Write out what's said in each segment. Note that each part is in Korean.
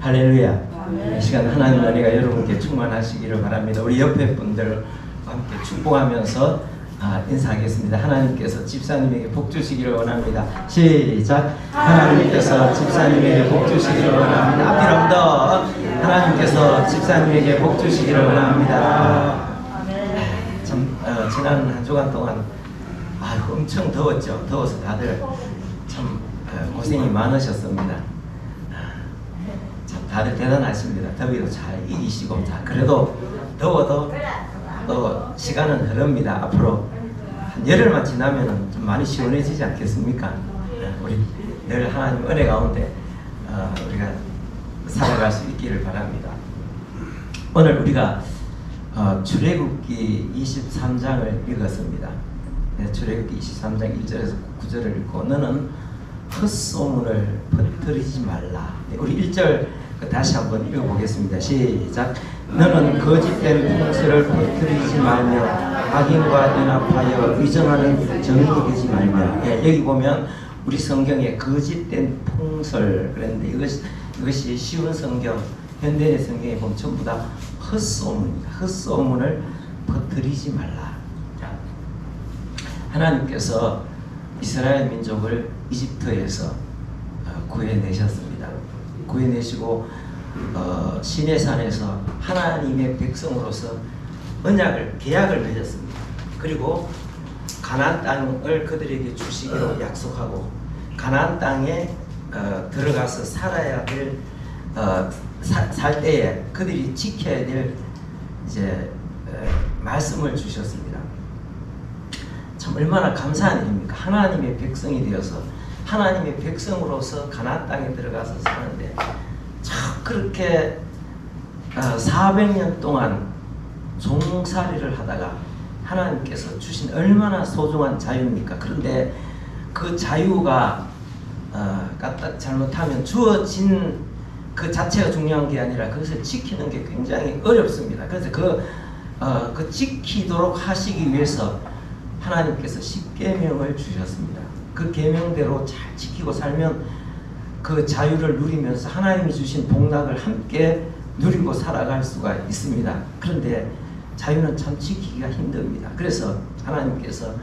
할렐루야. 이 시간 하나님 은혜가 여러분께 충만하시기를 바랍니다. 우리 옆에 분들과 함께 축복하면서 인사하겠습니다. 하나님께서 집사님에게 복 주시기를 원합니다. 시작. 하나님께서 집사님에게 복 주시기를 원합니다. 앞뒤로 더 하나님께서 집사님에게 복 주시기를 원합니다. 참 지난 한 주간 동안 엄청 더웠죠. 더워서 다들 참 고생이 많으셨습니다. 참 다들 대단하십니다. 더위도 잘 이기시고, 자 그래도 더워도 또 시간은 흐릅니다. 앞으로 한 열흘만 지나면은 좀 많이 시원해지지 않겠습니까? 우리 늘 하나님 은혜 가운데 우리가 살아갈 수 있기를 바랍니다. 오늘 우리가 출애굽기 23장을 읽었습니다. 출애굽기 23장 1절에서 9절을 읽고 너는 헛소문을 퍼뜨리지 말라. 우리 1절 다시 한번 읽어보겠습니다. 시작. 너는 거짓된 풍설을 퍼뜨리지 말며 악인과 연합하여 위정하는 정인이 되지 말며. 여기 보면 우리 성경에 거짓된 풍설 그랬는데 이것이 쉬운 성경, 현대의 성경에 보면 전부 다 헛소문입니다. 헛소문을 퍼뜨리지 말라. 하나님께서 이스라엘 민족을 이집트에서 구해내셨습니다. 구해내시고 시내산에서 하나님의 백성으로서 계약을 맺었습니다. 그리고 가나안 땅을 그들에게 주시기로 약속하고 가나안 땅에 들어가서 살아야 될 살 때에 그들이 지켜야 될 말씀을 주셨습니다. 참 얼마나 감사한 일입니까? 하나님의 백성이 되어서 하나님의 백성으로서 가나안 땅에 들어가서 사는데 참 그렇게 400년 동안 종살이를 하다가 하나님께서 주신 얼마나 소중한 자유입니까? 그런데 그 자유가 까딱 잘못하면 주어진 그 자체가 중요한 게 아니라 그것을 지키는 게 굉장히 어렵습니다. 그래서 그 지키도록 하시기 위해서 하나님께서 십계명을 주셨습니다. 그 계명대로 잘 지키고 살면 그 자유를 누리면서 하나님이 주신 복락을 함께 누리고 살아갈 수가 있습니다. 그런데 자유는 참 지키기가 힘듭니다. 그래서 하나님께서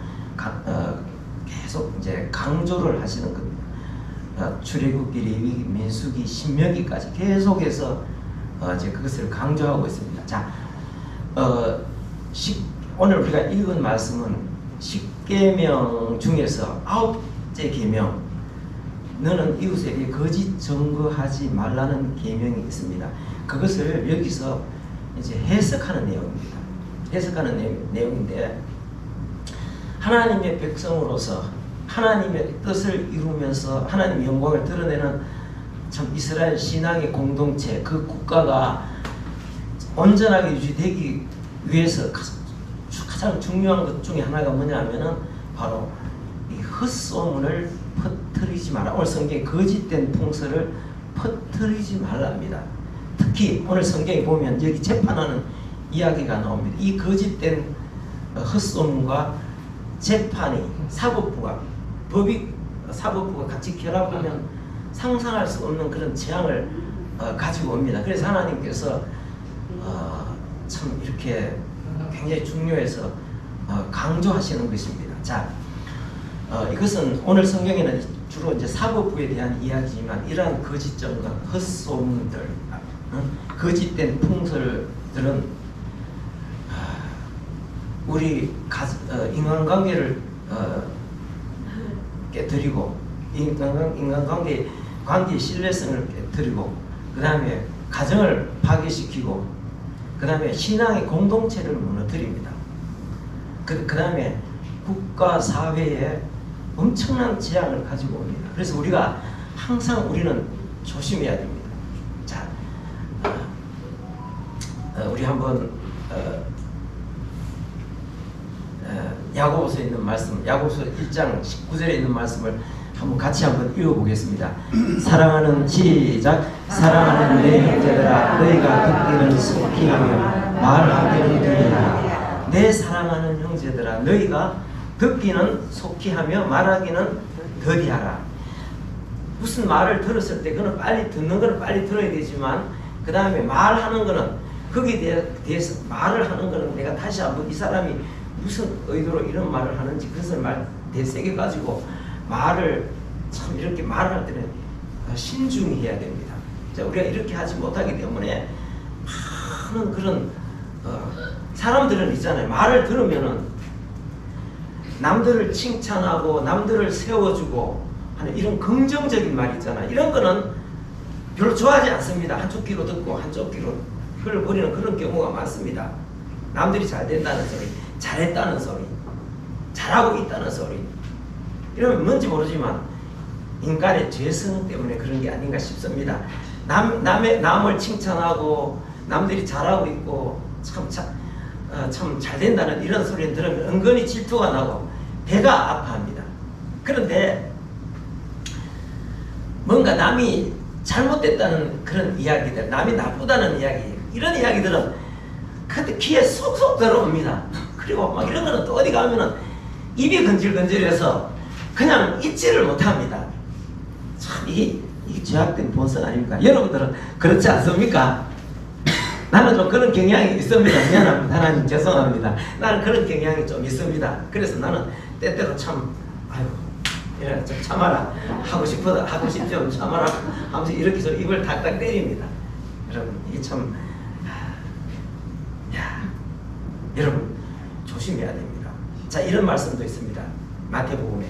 계속 강조를 하시는 겁니다. 출애굽기, 레위기, 민수기, 신명기까지 계속해서 그것을 강조하고 있습니다. 자, 오늘 우리가 읽은 말씀은 십계명 중에서 9째 계명, 너는 이웃에게 거짓 증거하지 말라는 계명이 있습니다. 그것을 여기서 해석하는 내용입니다. 해석하는 내용인데 하나님의 백성으로서 하나님의 뜻을 이루면서 하나님의 영광을 드러내는 참 이스라엘 신앙의 공동체, 그 국가가 온전하게 유지되기 위해서 가장 중요한 것 중에 하나가 뭐냐면은 바로 이 헛소문을 퍼뜨리지 마라. 오늘 성경에 거짓된 풍설을 퍼뜨리지 말랍니다. 특히 오늘 성경에 보면 여기 재판하는 이야기가 나옵니다. 이 거짓된 헛소문과 재판이 사법부가 같이 결합하면 상상할 수 없는 그런 재앙을 가지고 옵니다. 그래서 하나님께서 참 이렇게 굉장히 중요해서 강조하시는 것입니다. 자, 이것은 오늘 성경에는 주로 사법부에 대한 이야기지만 이러한 거짓 증거, 헛소문들, 거짓된 풍설들은 우리 인간관계를 깨뜨리고 관계의 신뢰성을 깨뜨리고 그 다음에 가정을 파괴시키고 그 다음에 신앙의 공동체를 무너뜨립니다. 그 다음에 국가 사회에 엄청난 재앙을 가지고 옵니다. 그래서 우리가 항상 우리는 조심해야 됩니다. 자, 우리 한번 야고보서에 있는 말씀, 야고보서 1장 19절에 있는 말씀을 같이 한번 읽어보겠습니다. 사랑하는 시작. 사랑하는 내 형제들아, 너희가 듣기는 속히 하며 말하기는 더디하라. 내 사랑하는 형제들아, 너희가 듣기는 속히 하며 말하기는 더디하라. 무슨 말을 들었을 때 그는 빨리 듣는 거는 빨리 들어야 되지만 그 다음에 말하는 거는 거기에 대해서 말을 하는 거는 내가 다시 한번 이 사람이 무슨 의도로 이런 말을 하는지 그것을 말 대세게 가지고 말을 참 이렇게 말할 때는 신중히 해야 됩니다. 자, 우리가 이렇게 하지 못하기 때문에 많은 그런 사람들은 있잖아요. 말을 들으면은 남들을 칭찬하고 남들을 세워주고 하는 이런 긍정적인 말 있잖아요. 이런 거는 별로 좋아하지 않습니다. 한쪽 귀로 듣고 한쪽 귀로 흘러버리는 그런 경우가 많습니다. 남들이 잘 된다는 소리, 잘했다는 소리, 잘하고 있다는 소리, 이러면 뭔지 모르지만 인간의 죄성 때문에 그런 게 아닌가 싶습니다. 남을 칭찬하고 남들이 잘하고 있고 참 잘 된다는 이런 소리를 들으면 은근히 질투가 나고 배가 아파합니다. 그런데 뭔가 남이 잘못됐다는 그런 이야기들, 남이 나쁘다는 이야기, 이런 이야기들은 그때 귀에 쏙쏙 들어옵니다. 그리고 막 이런 거는 또 어디 가면은 입이 건질건질해서 그냥 잊지를 못합니다. 참 이게 죄악된 본성 아닙니까? 여러분들은 그렇지 않습니까? 나는 좀 그런 경향이 있습니다. 미안합니다. 하나님 죄송합니다. 나는 그런 경향이 좀 있습니다. 그래서 나는 때때로 참 아이고 좀 참아라 하고 싶죠. 참아라 하면서 이렇게 좀 입을 닥닥 때립니다. 여러분 이게 참 여러분 조심해야 됩니다. 자, 이런 말씀도 있습니다. 마태복음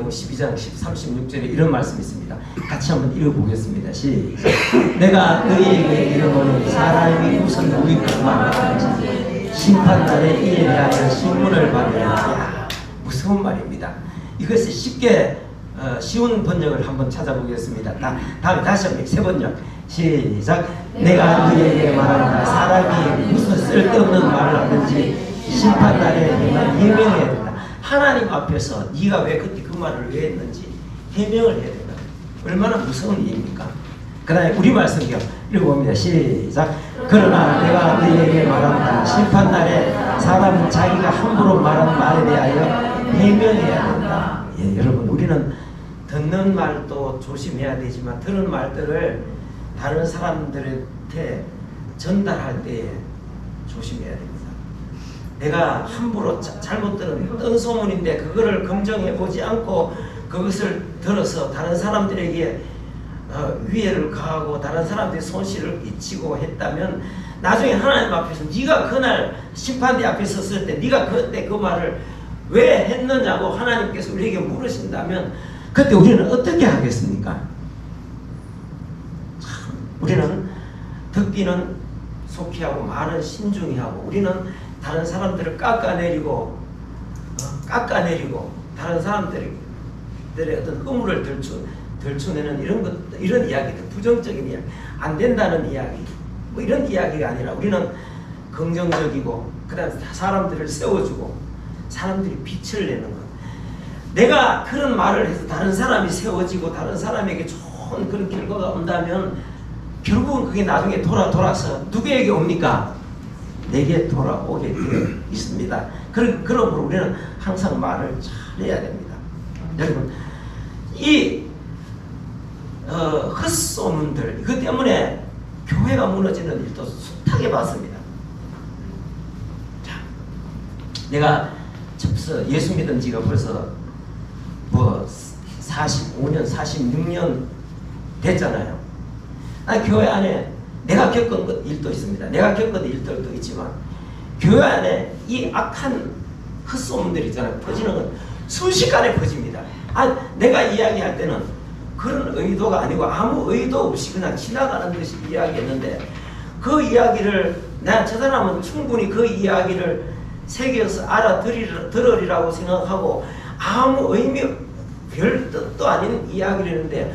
12장 36절에 이런 말씀이 있습니다. 같이 한번 읽어보겠습니다. 시작. 내가 너희에게 이르노니 사람이 무슨 우익을 말하는지 심판날에 이에 대하여 신문을 받으라. 무서운 말입니다. 이것을 쉽게 쉬운 번역을 한번 찾아보겠습니다. 다음에 다시 한번 세 번역. 시작. 내가 너희에게 말한다. 사람이 무슨 쓸데없는 말을 하든지 심판날에 네가 예명해야 된다. 하나님 앞에서 네가 왜 그때 그 말을 왜 했는지 해명을 해야 된다. 얼마나 무서운 일입니까? 그 다음에 우리 말씀경 읽어봅니다. 시작. 그러나 내가 너희에게 말한다. 심판날에 사람은 자기가 함부로 말한 말에 대하여 해명해야 된다. 예, 여러분 우리는 듣는 말도 조심해야 되지만 들은 말들을 다른 사람들한테 전달할 때 조심해야 됩니다. 내가 함부로 잘못 들은 뜬소문인데 그거를 검증해 보지 않고 그것을 들어서 다른 사람들에게 위해를 가하고 다른 사람들의 손실을 끼치고 했다면 나중에 하나님 앞에서 네가 그날 심판대 앞에 섰을 때 네가 그때 그 말을 왜 했느냐고 하나님께서 우리에게 물으신다면 그때 우리는 어떻게 하겠습니까? 참, 우리는 듣기는 속히 하고 말은 신중히 하고 우리는 다른 사람들을 깎아내리고 다른 사람들의 어떤 의무를 들추내는 이런 이야기들, 부정적인 이야기, 안 된다는 이야기, 뭐 이런 이야기가 아니라 우리는 긍정적이고 그다음 사람들을 세워주고 사람들이 빛을 내는 것. 내가 그런 말을 해서 다른 사람이 세워지고 다른 사람에게 좋은 그런 결과가 온다면 결국은 그게 나중에 돌아서 누구에게 옵니까? 내게 돌아오게 되어 있습니다. 그러므로 우리는 항상 말을 잘해야 됩니다. 여러분 이 헛소문들 이것 때문에 교회가 무너지는 일도 숱하게 봤습니다. 자, 내가 예수 믿은 지가 벌써 뭐 45년 46년 됐잖아요. 교회 안에 내가 겪은 일도 있습니다. 내가 겪은 일들도 있지만 교회 안에 이 악한 헛소문들 있잖아요. 퍼지는 건 순식간에 퍼집니다. 내가 이야기할 때는 그런 의도가 아니고 아무 의도 없이 그냥 지나가는 듯이 이야기했는데 그 이야기를 저 사람은 충분히 그 이야기를 새겨서 알아들으리라고 생각하고 아무 의미 별 뜻도 아닌 이야기를 했는데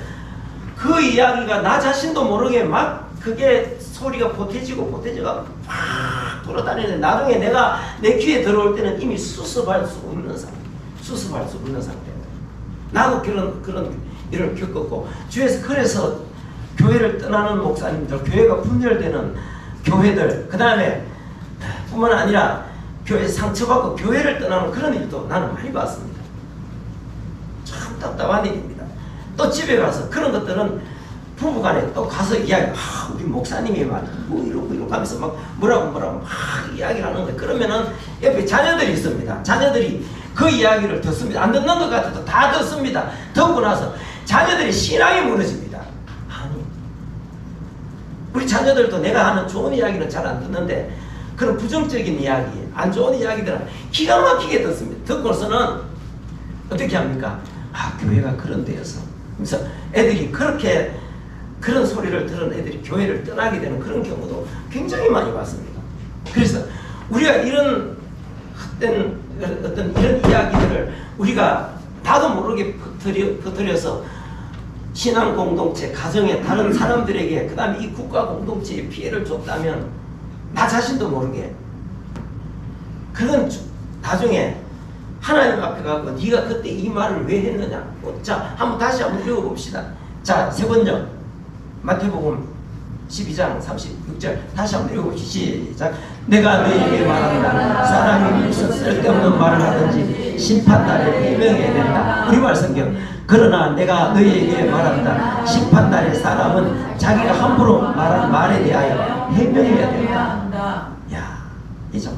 그 이야기가 나 자신도 모르게 막 그게 소리가 보태지고 막 돌아다니는데 나중에 내가 내 귀에 들어올 때는 이미 수습할 수 없는 상태. 나도 그런 일을 겪었고 주위에서 그래서 교회를 떠나는 목사님들, 교회가 분열되는 교회들, 그 다음에 뿐만 아니라 교회 상처받고 교회를 떠나는 그런 일도 나는 많이 봤습니다. 참 답답한 일입니다. 또 집에 가서 그런 것들은 부부간에 또 가서 이야기, 우리 목사님이 뭐 이러고 하면서 막 뭐라고 막 이야기를 하는 거예요. 그러면은 옆에 자녀들이 있습니다. 자녀들이 그 이야기를 듣습니다. 안 듣는 것 같아도 다 듣습니다. 듣고 나서 자녀들이 신앙이 무너집니다. 아니, 우리 자녀들도 내가 하는 좋은 이야기는 잘 안 듣는데 그런 부정적인 이야기, 안 좋은 이야기들은 기가 막히게 듣습니다. 듣고서는 어떻게 합니까? 교회가 그런 데여서. 그래서 애들이 그런 소리를 들은 애들이 교회를 떠나게 되는 그런 경우도 굉장히 많이 봤습니다. 그래서 우리가 이런 어떤 이런 이야기들을 우리가 나도 모르게 퍼뜨려서 신앙 공동체, 가정의 다른 사람들에게, 그 다음에 이 국가 공동체에 피해를 줬다면 나 자신도 모르게 그건 나중에 하나님 앞에 가고 네가 그때 이 말을 왜 했느냐. 자, 다시 한번 읽어봅시다. 자, 세 번째 마태복음 12장 36절 다시 한번 읽어봅시다. 시작. 내가 너희에게 말한다. 사람이 무슨 쓸데없는 말을 하든지 심판날에 해명해야 된다. 우리말 성경. 그러나 내가 너희에게 말한다. 심판날에 사람은 자기가 함부로 말한 말에 대하여 해명해야 된다. 야, 이 참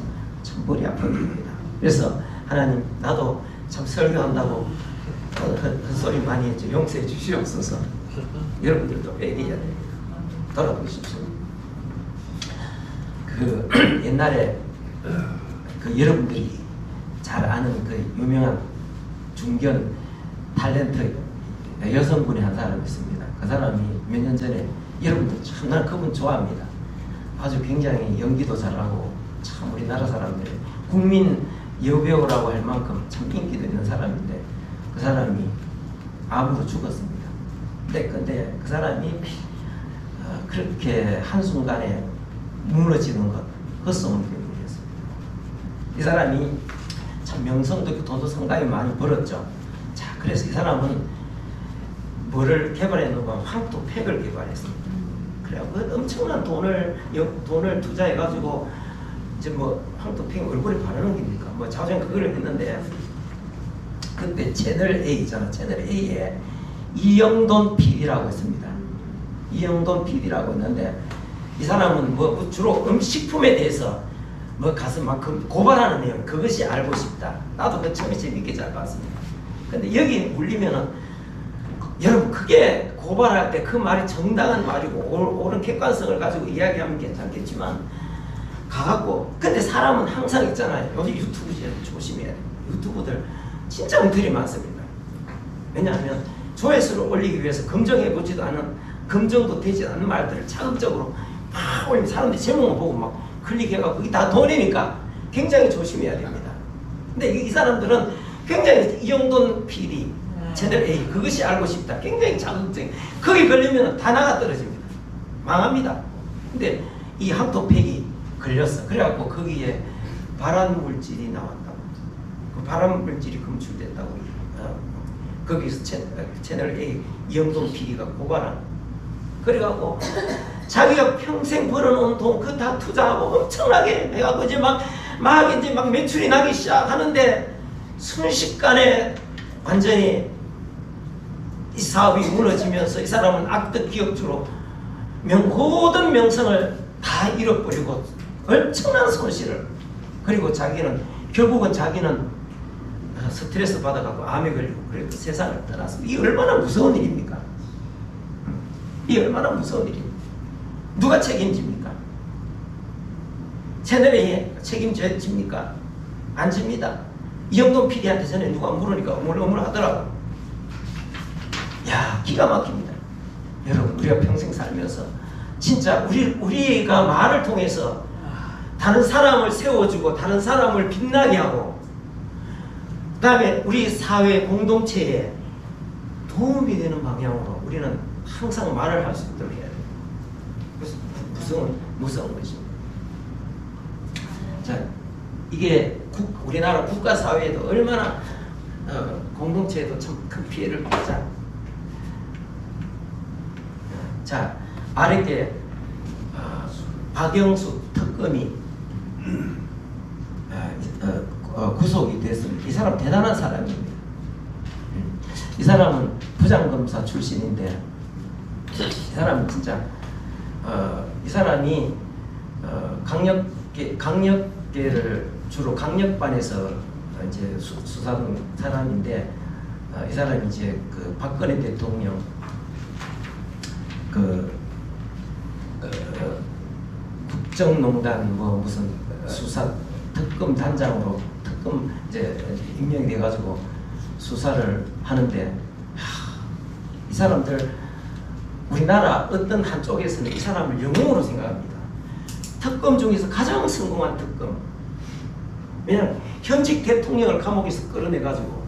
머리 아픈 일입니다. 그래서 하나님, 나도 참 설교한다고 헛소리 많이 했죠. 용서해 주시옵소서. 여러분들도 회개해야 됩니다. 돌아보십시오. 옛날에 여러분들이 잘 아는 유명한 중견 탤런트 여성분이 한 사람이 있습니다. 그 사람이 몇 년 전에, 여러분들 참 나는 그분 좋아합니다. 아주 굉장히 연기도 잘하고 참 우리나라 사람들이 국민 여배우라고 할 만큼 참 인기도 있는 사람인데 그 사람이 암으로 죽었습니다. 근데 그 사람이 그렇게 한순간에 무너지는 것, 헛소문 때문이었습니다. 이 사람이 참 명성도 있고 돈도 상당히 많이 벌었죠. 자, 그래서 이 사람은 뭐를 개발했는가? 황토팩을 개발했습니다. 그래갖고 엄청난 돈을 투자해가지고 이제 황토팩 얼굴에 바르는 겁니까? 자주엔 그걸 했는데 그때 채널 A 있잖아. 채널 A에 이영돈 PD라고 있습니다. 이영돈 PD라고 있는데 이 사람은 주로 음식품에 대해서 가서 막 고발하는 내용, 그것이 알고 싶다. 나도 그 처음에 재밌게 잘 봤습니다. 근데 여기 물리면은 여러분, 그게 고발할 때 그 말이 정당한 말이고 옳은 객관성을 가지고 이야기하면 괜찮겠지만 가갖고, 근데 사람은 항상 있잖아요. 요즘 유튜브 조심해야 돼요. 유튜브들 진짜 엉터리 많습니다. 왜냐하면 조회수를 올리기 위해서 검증해보지도 않은, 검증도 되지 않는 말들을 자극적으로 막 올리면 사람들이 제목만 보고 막 클릭해갖고 이게 다 돈이니까 굉장히 조심해야 됩니다. 근데 이 사람들은 굉장히 이영돈 PD, 채널 A, 그것이 알고 싶다. 굉장히 자극적인. 거기 걸리면 다 나가 떨어집니다. 망합니다. 근데 이 황토팩이 걸렸어. 그래갖고 거기에 발암물질이 나왔다고. 그 발암물질이 검출됐다고. 거기서 채널 A 이영돈 PD가 고발한. 그래갖고 자기가 평생 벌어놓은 돈 그거 다 투자하고 엄청나게 해갖고 이제 막 매출이 나기 시작하는데 순식간에 완전히 이 사업이 무너지면서 이 사람은 악덕 기업주로 모든 명성을 다 잃어버리고 엄청난 손실을, 그리고 결국은 자기는 스트레스 받아갖고 암에 걸리고 그래도 세상을 떠났습니다. 이게 얼마나 무서운 일입니까? 이게 얼마나 무서운 일입니까? 누가 책임집니까? 채널에 책임집니까? 안 집니다. 이영돈 PD한테 전에 누가 물으니까 어물어물하더라고. 야, 기가 막힙니다. 여러분, 우리가 평생 살면서 진짜 우리가 말을 통해서 다른 사람을 세워주고 다른 사람을 빛나게 하고 그 다음에 우리 사회 공동체에 도움이 되는 방향으로 우리는 항상 말을 할 수 있도록 해야 돼요. 그래서 무서운 것입니다. 자, 이게 우리나라 국가 사회에도 얼마나 공동체에도 참 큰 피해를 받자. 자, 아랫게 박영수 특검이 구속이 됐습니다. 이 사람 대단한 사람입니다. 이 사람은 부장검사 출신인데 이 사람은 진짜 이 사람이 강력계를 주로 강력반에서 이제 수사하는 사람인데 이 사람이 이제 그 박근혜 대통령 국정농단 뭐 무슨 수사 특검 단장으로 특검 이제 임명이 돼가지고 수사를 하는데 이 사람들 우리나라 어떤 한쪽에서는 이 사람을 영웅으로 생각합니다. 특검 중에서 가장 성공한 특검. 왜냐하면 현직 대통령을 감옥에서 끌어내가지고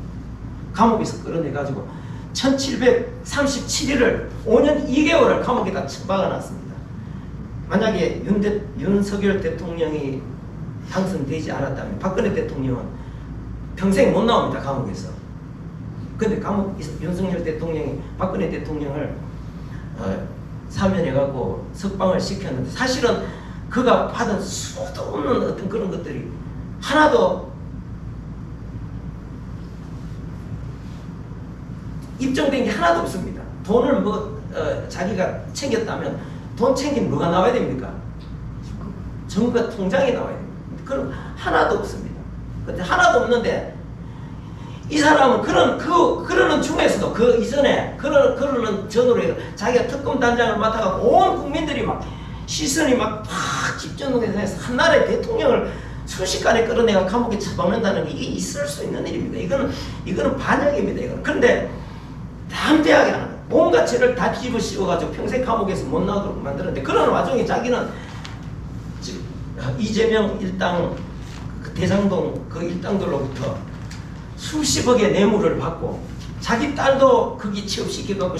1737일을 5년 2개월을 감옥에다 처박아놨습니다. 만약에 윤석열 대통령이 당선되지 않았다면 박근혜 대통령은 평생 못 나옵니다. 감옥에서. 근데 윤석열 대통령이 박근혜 대통령을 사면해갖고 석방을 시켰는데 사실은 그가 받은 수도 없는 어떤 그런 것들이 하나도 입증된 게 하나도 없습니다. 돈을 자기가 챙겼다면 돈 챙긴 뭐가 나와야 됩니까? 정부가 통장에 나와야 됩니다. 그럼 하나도 없습니다. 근데 하나도 없는데 이 사람은 그러는 중에서도 그 이전에 그러는 전으로 해서 자기가 특검 단장을 맡아갖고 온 국민들이 막 시선이 막 집중해서 한 나라의 대통령을 순식간에 끌어내가 감옥에 처박는다는 게 이게 있을 수 있는 일입니다. 이거는 반역입니다. 이거는. 그런데 담대하게 하는 온갖 죄를 다 뒤집어 씌워가지고 평생 감옥에서 못 나오도록 만들었는데 그런 와중에 자기는 이재명 일당 대장동 그 일당들로부터 수십억의 뇌물을 받고 자기 딸도 거기 취업시켜갖고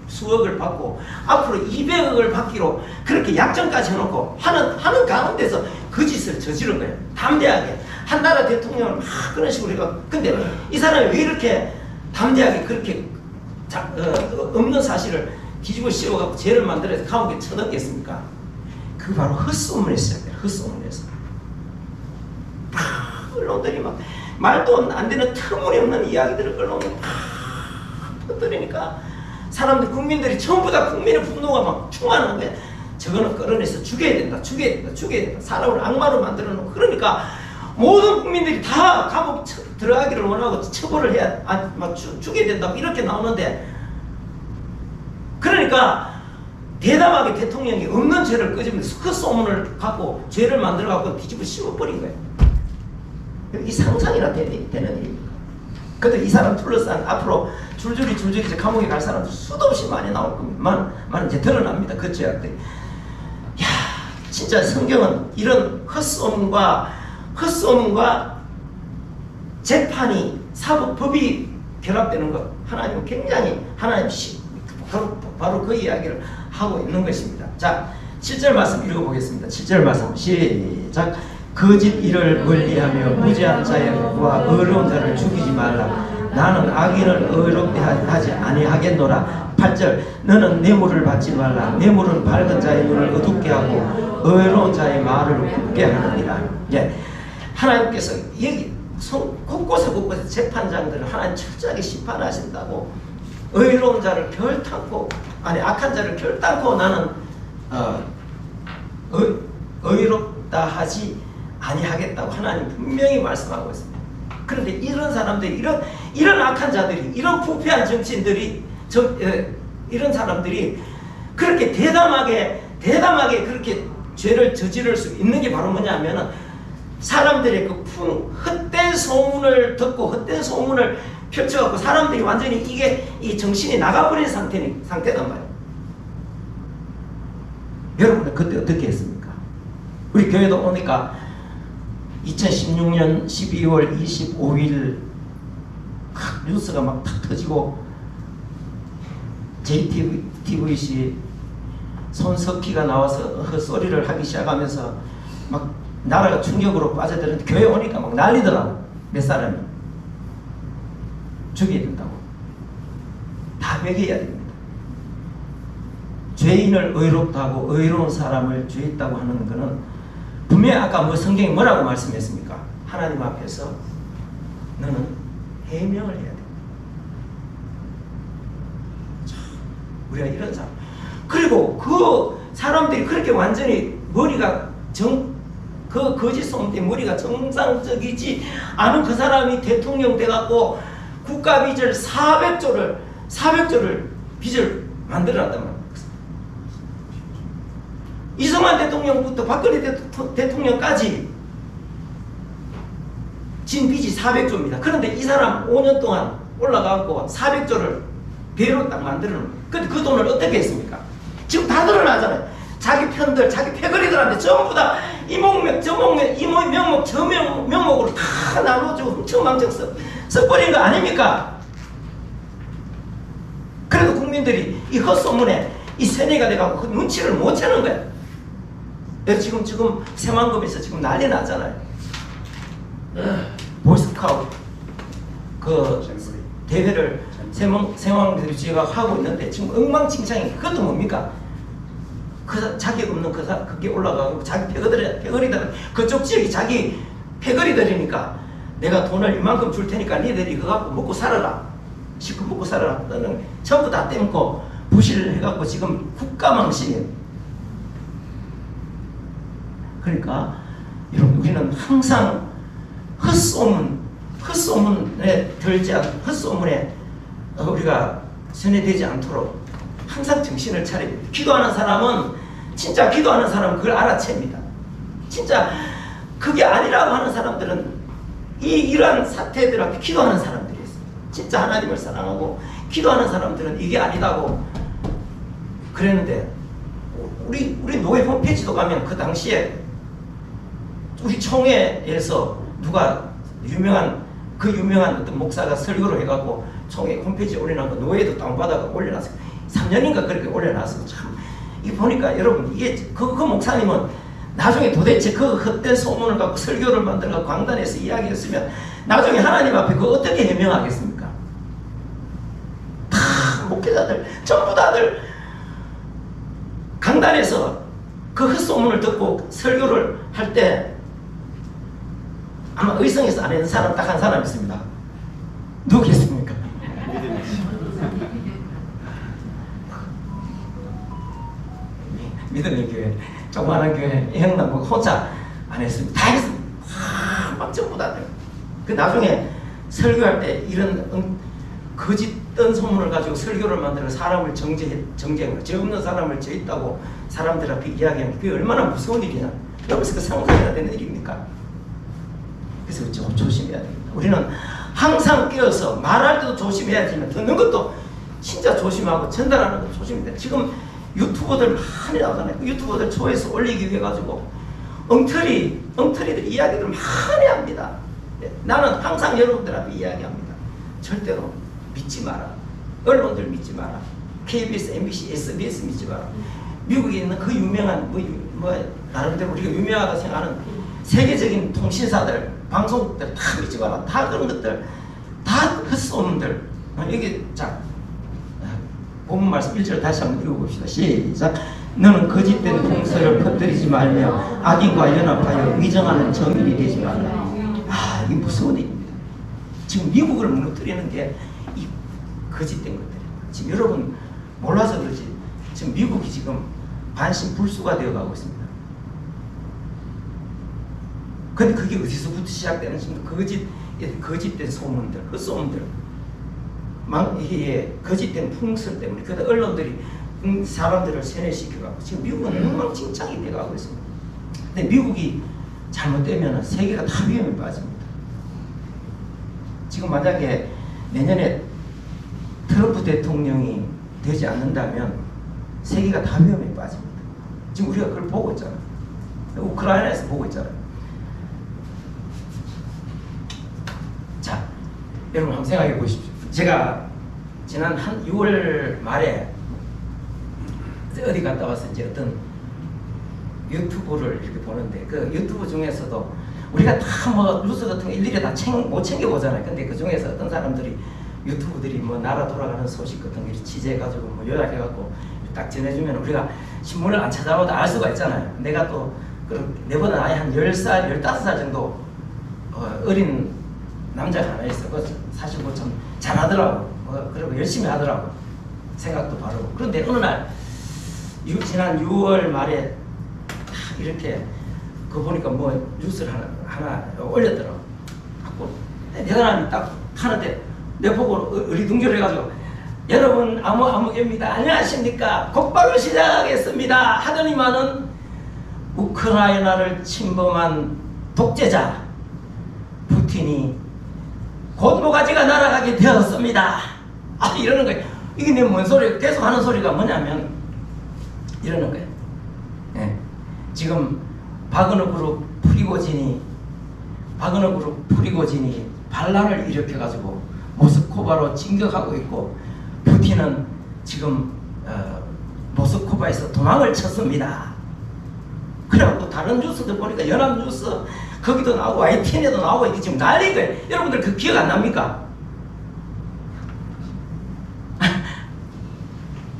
수억을 받고 앞으로 200억을 받기로 그렇게 약정까지 해놓고 하는 가운데서 그 짓을 저지른 거예요. 담대하게 한 나라 대통령을 막 그런 식으로 해가. 근데 이 사람이 왜 이렇게 담대하게 그렇게 없는 사실을 뒤집어 씌워갖고 죄를 만들어서 감옥에 쳐넣겠습니까? 그 바로 헛소문에 시작돼요. 헛소문에서 언론들이 막 말도 안 되는 터무니없는 이야기들을 언론에 퍼뜨리니까 사람들 국민들이 전부 다 국민의 분노가 막 충만한 거야. 저거는 끌어내서 죽여야 된다. 사람을 악마로 만들어 놓고 그러니까 모든 국민들이 다 감옥 들어가기를 원하고 처벌을 해야 막 죽여야 된다고 이렇게 나오는데 그러니까 대담하게 대통령이 없는 죄를 끄집어내서 그 소문을 갖고 죄를 만들어 갖고 뒤집어 씌워버린 거예요. 이 상상이나 되는 일입니까? 그래도 이 사람 둘러싼 앞으로 줄줄이 이제 감옥에 갈 사람도 수도 없이 많이 나올 겁니다. 많은 이제 드러납니다. 그 죄악들이. 야, 진짜 성경은 이런 헛소문과 재판이 사법법이 결합되는 것 하나님은 굉장히 바로 그 이야기를 하고 있는 것입니다. 자, 7절 말씀 읽어보겠습니다. 7절 말씀 시작. 거짓 일을 멀리하며 무죄한 자와 어려운 자를 죽이지 말라. 나는 악인을 의롭게 하지 아니하겠노라. 8절 너는 뇌물을 받지 말라. 뇌물은 밝은 자의 눈을 어둡게 하고 의로운 자의 말을 굽게 하느니라. 예, 하나님께서 여기 곳곳에 재판장들을 하나님 철저하게 심판하신다고 의로운 자를 결탄코 악한 자를 결탄코 나는 의롭다 하지 아니하겠다고 하나님 분명히 말씀하고 있습니다. 그런데 이런 사람들이 이런 악한 자들이 이런 부패한 정치인들이 이런 사람들이 그렇게 대담하게 그렇게 죄를 저지를 수 있는 게 바로 뭐냐면은 사람들의 그 헛된 소문을 듣고 헛된 소문을 펼쳐갖고 사람들이 완전히 이 정신이 나가버린 상태단 말이에요. 여러분은 그때 어떻게 했습니까? 우리 교회도 오니까 2016년 12월 25일 뉴스가 막 탁 터지고 JTBC 손석희가 나와서 헛소리를 하기 시작하면서 막 나라가 충격으로 빠져들었는데 교회 오니까 막 난리더라고. 몇 사람이 죽여야 된다고. 다 매겨야 됩니다. 죄인을 의롭다 하고 의로운 사람을 죄있다고 하는 것은 분명히 아까 성경이 뭐라고 말씀했습니까? 하나님 앞에서 너는 해명을 해야 돼. 우리가 이런 사람. 그리고 그 사람들이 그렇게 완전히 머리가 그 거짓 소문 때문에 머리가 정상적이지 않은 그 사람이 대통령 돼갖고 국가 빚을 400조를 빚을 만들어놨단 말이야. 이승만 대통령부터 박근혜 대통령까지 진 빚이 400조입니다. 그런데 이 사람 5년 동안 올라가고 400조를 배로 딱 만들어놓은 거예요. 근데 그 돈을 어떻게 했습니까? 지금 다 드러나잖아요. 자기 편들, 자기 패거리들한테 전부 다 이목명, 저목명, 이목명, 저명목으로 다 나눠주고 흥청망청 써버린 거 아닙니까? 그래도 국민들이 이 헛소문에 이 세뇌가 돼가고 그 눈치를 못 채는 거야. 지금 새만금에서 지금 난리 나잖아요. 보이스카우트 그 대회를 새만금들이 지가 하고 있는데 지금 엉망진창이 그것도 뭡니까? 그 자격 없는 그게 올라가고 자기 패거리들 그쪽 지역이 자기 패거리들이니까 내가 돈을 이만큼 줄 테니까 니들이 그거 갖고 먹고 살아라. 시커 먹고 살아라. 너는 전부 다 떼먹고 부실을 해갖고 지금 국가망신이에요. 그러니까 여러분 우리는 항상 헛소문에 들지 않 헛소문에 우리가 세뇌되지 않도록 항상 정신을 차려야 됩니다. 기도하는 사람은 진짜 기도하는 사람은 그걸 알아챕니다. 진짜 그게 아니라고 하는 사람들은 이러한 사태들 앞에 기도하는 사람들이었어요. 진짜 하나님을 사랑하고 기도하는 사람들은 이게 아니다고 그랬는데 우리 노예 홈페이지도 가면 그 당시에 우리 총회에서 누가 유명한 어떤 목사가 설교를 해갖고 총회 홈페이지에 올려놓은 거 노예도 다운받아서 올려놨어요. 3년인가 그렇게 올려놨어요. 참 이거 보니까 여러분 이게 그 목사님은 나중에 도대체 그 헛된 소문을 갖고 설교를 만들어 광단에서 이야기했으면 나중에 하나님 앞에 그거 어떻게 해명하겠습니까? 다 목회자들 전부 다들 강단에서 그 헛소문을 듣고 설교를 할 때 아마 의성에서 안 했는 사람 딱 한 사람 있습니다. 누구겠습니까? 믿음의 교회, 조그마한 교회 형님 혼자 안 했습니다. 다 했습니다. 막 전부 다들. 그 나중에 설교할 때 이런 거짓된 소문을 가지고 설교를 만들어 사람을 정죄하고 죄 없는 사람을 죄 있다고 사람들 앞에 이야기하면 그게 얼마나 무서운 일이냐. 여기서 그 상상해야 되는 일입니까? 그래서 좀 조심해야 됩니다. 우리는 항상 깨어서 말할 때도 조심해야지만 듣는 것도 진짜 조심하고 전달하는 것도 조심해야 돼요. 지금 유튜버들 많이 나오잖아요. 그 유튜버들 조회수 올리기 위해 가지고 엉터리들 이야기들 많이 합니다. 나는 항상 여러분들 앞에 이야기합니다. 절대로 믿지 마라. 언론들 믿지 마라. KBS, MBC, SBS 믿지 마라. 미국에 있는 그 유명한 나름대로 우리가 유명하다 생각하는 세계적인 통신사들, 방송국들 다 믿지 마라. 다 그런 것들, 다 헛소문들. 여기 자 본문 말씀 1절 다시 한번 읽어봅시다. 시작. 너는 거짓된 풍설을 퍼뜨리지 말며 악인과 연합하여 위정하는 정인이 되지 말라. 아, 이게 무서운 일입니다. 지금 미국을 무너뜨리는 게 이 거짓된 것들이에요. 지금 여러분 몰라서 그러지 지금 미국이 지금 반신불수가 되어가고 있습니다. 근데 그게 어디서부터 시작되는지 거짓된 소문들, 헛소문들, 거짓된 풍설 때문에 그러다 언론들이 사람들을 세뇌시켜가고 지금 미국은 엉망진창이 돼가고 있습니다. 근데 미국이 잘못되면 세계가 다 위험에 빠집니다. 지금 만약에 내년에 트럼프 대통령이 되지 않는다면 세계가 다 위험에 빠집니다. 지금 우리가 그걸 보고 있잖아요. 우크라이나에서 보고 있잖아요. 자, 여러분 한번 생각해 보십시오. 제가 지난 한 6월 말에 어디 갔다 와서 이제 어떤 유튜브를 이렇게 보는데 그 유튜브 중에서도 우리가 다 뭐 뉴스 같은 거 일일이 다 못 챙겨보잖아요. 근데 그 중에서 어떤 사람들이 유튜브들이 뭐 나라 돌아가는 소식 같은 거 취재해가지고 뭐 요약해갖고 딱 전해주면 우리가 신문을 안 찾아봐도 알 수가 있잖아요. 내가 또 내보다 나이 한 10살, 15살 정도 어린 남자가 하나 있어. 사실 뭐 좀 잘하더라고. 그리고 열심히 하더라고. 생각도 바르고. 그런데 어느 날 지난 6월 말에 이렇게 그 보니까 뭐 뉴스를 하나 올렸더라고. 대단함이 딱 하는데 내 보고 어리둥절을 해가지고 여러분 아무개입니다. 안녕하십니까. 곧바로 시작하겠습니다. 하더니만은 우크라이나를 침범한 독재자 푸틴이 곧모가지가 날아가게 되었습니다. 이러는 거예요. 이게 내 뭔 소리예요? 계속 하는 소리가 뭐냐면 이러는 거예요. 네. 지금 바그너 그룹 프리고진이 반란을 일으켜가지고 모스크바로 진격하고 있고 푸틴은 지금 모스크바에서 도망을 쳤습니다. 그래갖고 다른 뉴스들 보니까 연합뉴스 거기도 나오고 YTN에도 나오고 이게 지금 난리인 거예요. 여러분들 그 기억 안 납니까?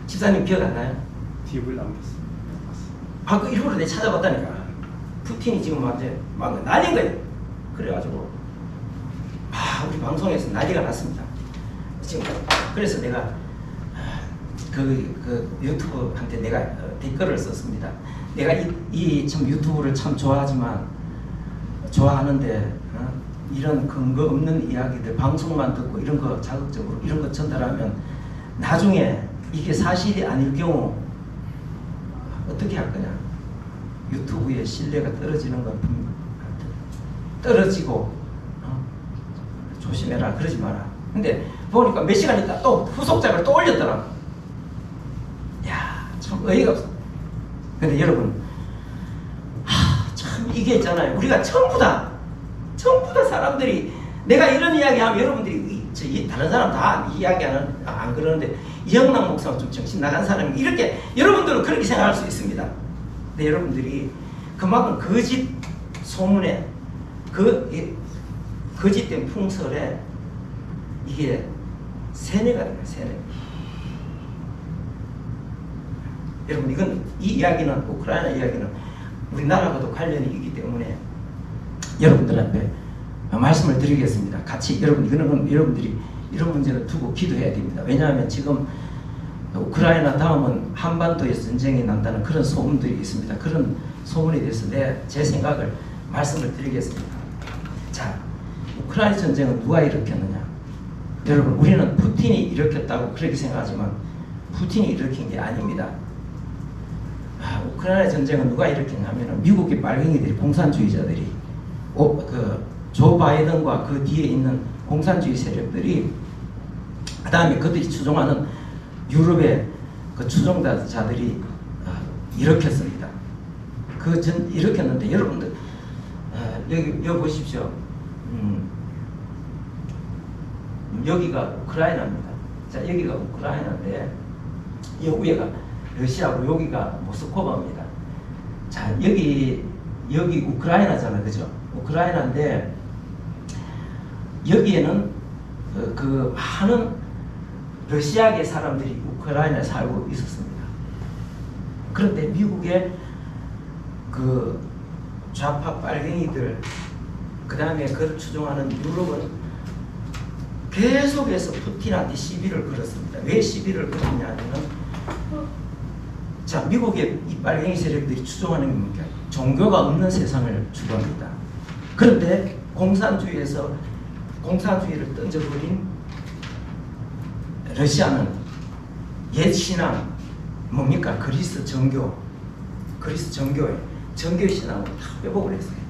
집사님 기억 안 나요? 팁을 남겼어요. 그 일부러 내가 찾아봤다니까. 푸틴이 지금 완전 막 난리인 거예요. 그래가지고 우리 방송에서 난리가 났습니다. 지금 그래서 내가 그 유튜브한테 내가 댓글을 썼습니다. 내가 참 유튜브를 참 좋아하는데 이런 근거 없는 이야기들 방송만 듣고 이런 거 자극적으로 이런 거 전달하면 나중에 이게 사실이 아닐 경우 어떻게 할 거냐. 유튜브의 신뢰가 떨어지는 건 떨어지고 조심해라 그러지 마라. 근데 보니까 몇 시간 있다 또 후속작을 또 올렸더라. 야, 참 어이가 없어. 근데 여러분 참 이게 있잖아요. 우리가 전부 다 사람들이 내가 이런 이야기하면 여러분들이 다른 사람 다 이야기하는 안 그러는데 이영락 목사가 좀 정신 나간 사람이 이렇게 여러분들은 그렇게 생각할 수 있습니다. 근데 여러분들이 그만큼 거짓 소문에 거짓된 풍설에 이게 세뇌가 돼요. 세뇌. 여러분 이건 이 이야기는 우크라이나 이야기는 우리나라와도 관련이 있기 때문에 여러분들 앞에 말씀을 드리겠습니다. 같이 여러분들이 이런 문제를 두고 기도해야 됩니다. 왜냐하면 지금 우크라이나 다음은 한반도에서 전쟁이 난다는 그런 소문들이 있습니다. 그런 소문에 대해서 제 생각을 말씀을 드리겠습니다. 자, 우크라이나 전쟁은 누가 일으켰느냐? 여러분 우리는 푸틴이 일으켰다고 그렇게 생각하지만 푸틴이 일으킨 게 아닙니다. 우크라이나 전쟁은 누가 일으켰냐면 미국의 빨갱이들이 공산주의자들이 조 바이든과 그 뒤에 있는 공산주의 세력들이 그 다음에 그들이 추종하는 유럽의 그 추종자들이 일으켰습니다. 일으켰는데 여러분들 여기 보십시오. 여기가 우크라이나입니다. 자, 여기가 우크라이나인데 이 위에가 러시아고 여기가 모스크바입니다. 자, 여기 우크라이나잖아요, 그죠? 우크라이나인데 여기에는 그 많은 러시아계 사람들이 우크라이나에 살고 있었습니다. 그런데 미국의 그 좌파 빨갱이들 그 다음에 그를 추종하는 유럽은 계속해서 푸틴한테 시비를 걸었습니다. 왜 시비를 걸었냐면 자, 미국의 이 빨갱이 세력들이 추종하는 게 뭡니까? 종교가 없는 세상을 추구합니다. 그런데 공산주의를 던져버린 러시아는 옛 신앙 뭡니까? 그리스 정교의 신앙을 다 회복을 했습니다.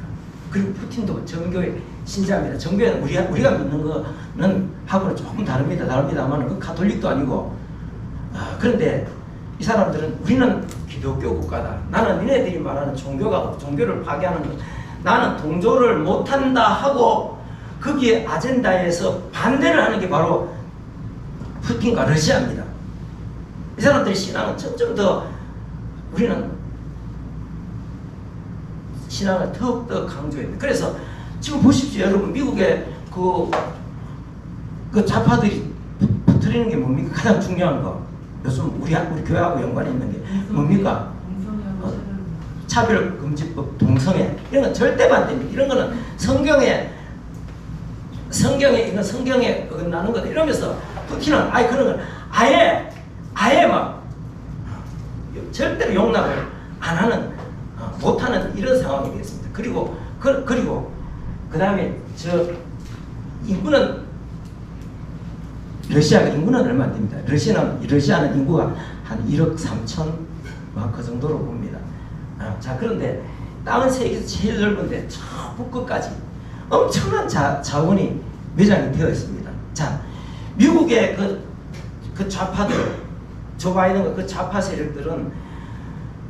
그리고 푸틴도 정교의 신자입니다. 정교는 우리가 믿는 거는 하고는 조금 다릅니다만 그 가톨릭도 아니고 그런데 이 사람들은 우리는 기독교 국가다. 나는 니네들이 말하는 종교를 파괴하는 것 나는 동조를 못한다 하고 거기에 아젠다에서 반대를 하는 게 바로 푸틴과 러시아입니다. 이 사람들의 신앙은 점점 더 우리는 신앙을 더욱더 강조해야 돼요. 그래서 지금 보십시오. 여러분 미국의 그 좌파들이 붙들이는 게 뭡니까? 가장 중요한 거. 요즘 우리 교회하고 연관이 있는 게 뭡니까? 차별금지법, 동성애 이런 건 절대 반대입니다. 이런 거는 성경에 어긋나는 거다. 이러면서 푸틴은 그런 건 아예 아예 막 절대로 용납을 안 하는 못하는 이런 상황이 되겠습니다. 그리고 그 다음에 저 인구는 러시아가 인구는 얼마 안 됩니다. 러시아는 인구가 한 1억 3천 그 정도로 봅니다. 자, 그런데 땅은 세계에서 제일 넓은데 저 북극까지 엄청난 자원이 매장이 되어 있습니다. 자, 미국의 그 좌파들, 조 바이든과 그 좌파 세력들은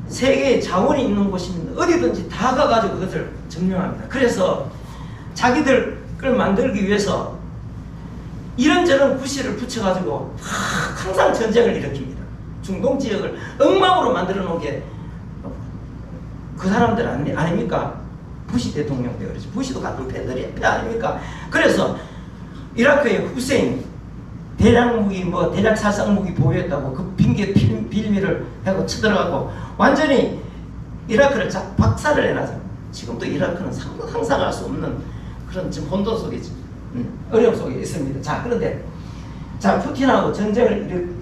세계에 자원이 있는 곳이면 어디든지 다 가가지고 그것을 점령합니다. 그래서 자기들 걸 만들기 위해서 이런저런 구실을 붙여가지고 항상 전쟁을 일으킵니다. 중동 지역을 엉망으로 만들어 놓은 게 그 사람들 아닙니까? 부시 대통령 때 그러죠. 부시도 같은 패들이 아닙니까? 그래서 이라크의 후세인 대량 무기 대량 살상 무기 보유했다고 그 핑계 빌미를 하고 쳐들어가고 완전히 이라크를 박살을 내놔서 지금도 이라크는 상상할 수 없는 그런 지금 혼돈 속에 어려움 속에 있습니다. 자, 그런데 자, 푸틴하고 전쟁을